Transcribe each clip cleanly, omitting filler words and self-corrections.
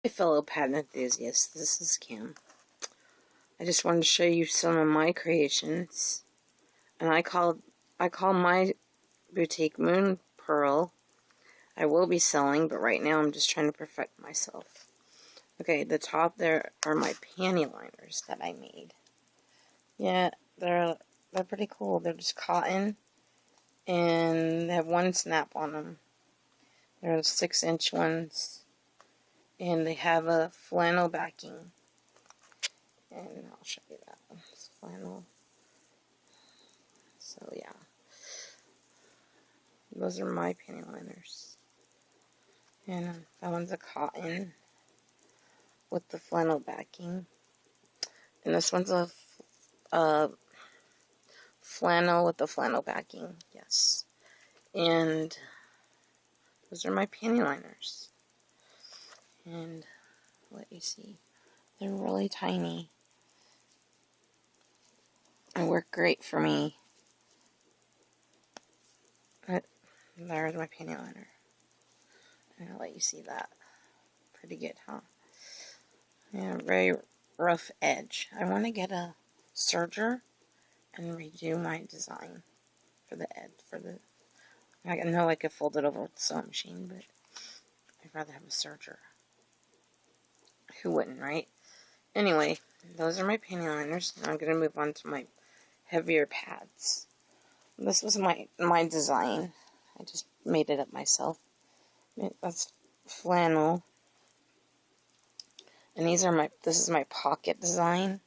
Hey fellow pattern enthusiasts, this is Kim. I just wanted to show you some of my creations, and I call my boutique Moon Pearl. I will be selling, but right now I'm just trying to perfect myself. Okay, the top there are my panty liners that I made. Yeah, they're pretty cool. They're just cotton, and they have one snap on them. They're 6-inch ones, and they have a flannel backing. And I'll show you that one. It's flannel. So yeah, those are my panty liners. And that one's a cotton with the flannel backing. And this one's a flannel with the flannel backing. Yes. And those are my panty liners. And let you see, they're really tiny. They work great for me. There's my panty liner. And I'll let you see that. Pretty good, huh? Yeah, very rough edge. I want to get a serger and redo my design for the edge. I know I could fold it over with the sewing machine, but I'd rather have a serger. Who wouldn't, right? Anyway, those are my panty liners. Now I'm going to move on to my heavier pads. This was my design. I just made it up myself. That's flannel. And this is my pocket design.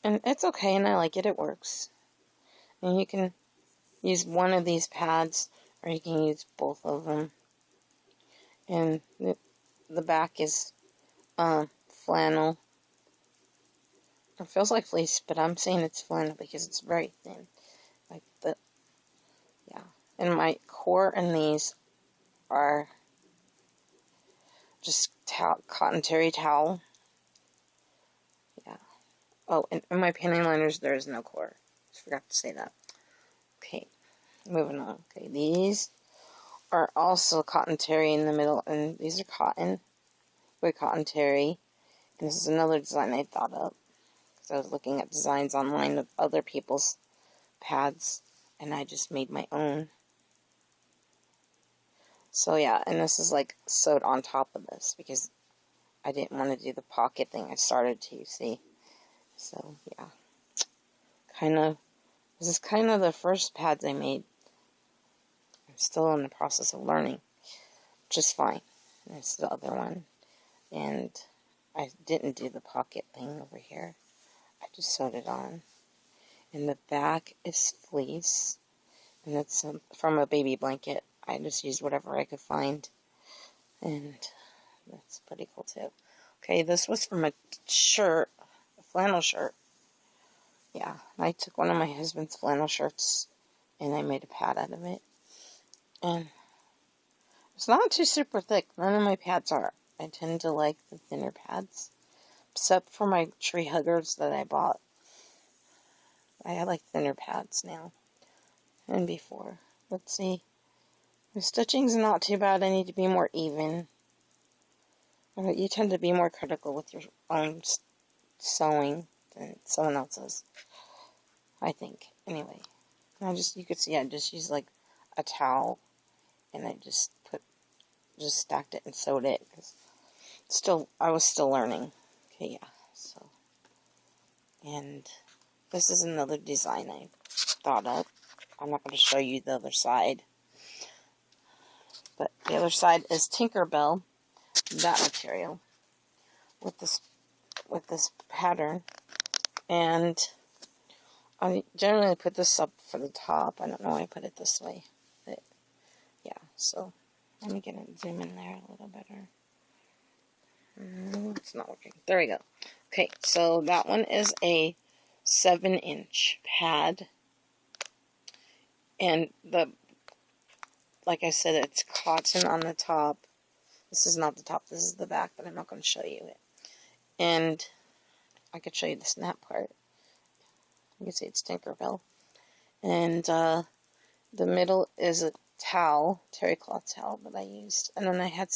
And it's okay, and I like it. It works. And you can use one of these pads, or you can use both of them. And the back is flannel. It feels like fleece, but I'm saying it's flannel because it's very thin. Yeah. And my core in these are just cotton terry towel. Yeah. Oh, and in my panty liners, there is no core. Just forgot to say that. Okay, moving on. Okay, these are also cotton terry in the middle, and these are cotton terry. And this is another design I thought of, because I was looking at designs online of other people's pads, and I just made my own. So yeah, and this is like sewed on top of this, because I didn't want to do the pocket thing I started to, see. So yeah, this is kind of the first pads I made. I'm still in the process of learning, which is fine. This is the other one. And I didn't do the pocket thing over here. I just sewed it on. And the back is fleece. And it's from a baby blanket. I just used whatever I could find. And that's pretty cool too. Okay, this was from a shirt, a flannel shirt. Yeah, I took one of my husband's flannel shirts and I made a pad out of it. And it's not too super thick. None of my pads are. I tend to like the thinner pads. Except for my tree huggers that I bought. I like thinner pads now than before. Let's see. The stitching's not too bad. I need to be more even. You tend to be more critical with your own sewing than someone else's, I think. Anyway, you could see I just used like a towel, and I just stacked it and sewed it, because I was still learning. Okay, yeah, so, and this is another design I thought of. I'm not going to show you the other side, but the other side is Tinkerbell, that material, with this pattern, and I generally put this up for the top. I don't know why I put it this way, but yeah, so let me zoom in there a little better. It's not working. There we go. Okay, so that one is a 7-inch pad, and like I said, it's cotton on the top. This is not the top, this is the back, but I'm not going to show you it. And I could show you the snap part. You can see it's Tinkerbell. And the middle is a towel, terry cloth towel that I used. And then I had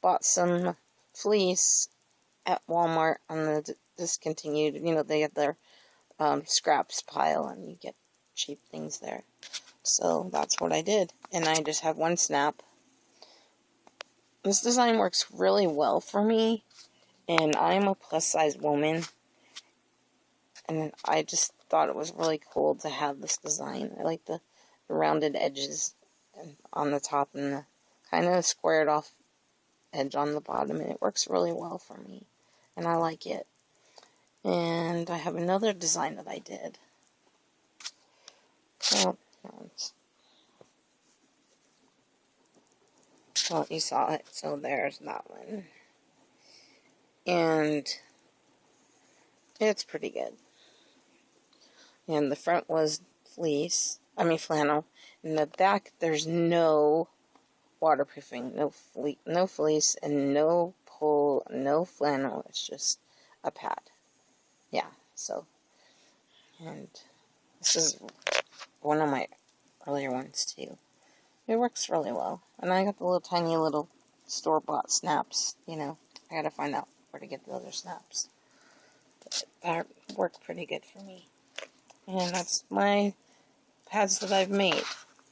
bought some fleece at Walmart on the discontinued, they have their scraps pile, and you get cheap things there. So that's what I did, and I just have one snap. This design works really well for me, and I'm a plus size woman, and I just thought it was really cool to have this design. I like the rounded edges on the top and the kind of squared off edge on the bottom, and it works really well for me, and I like it. And I have another design that I did. Well, you saw it, so there's that one. And it's pretty good. And the front was flannel. In the back, there's no waterproofing, no fleece, and no pull, no flannel. It's just a pad. Yeah, so, and this is one of my earlier ones too. It works really well. And I got the tiny little store-bought snaps, I gotta find out where to get the other snaps. But that worked pretty good for me. And that's my pads that I've made.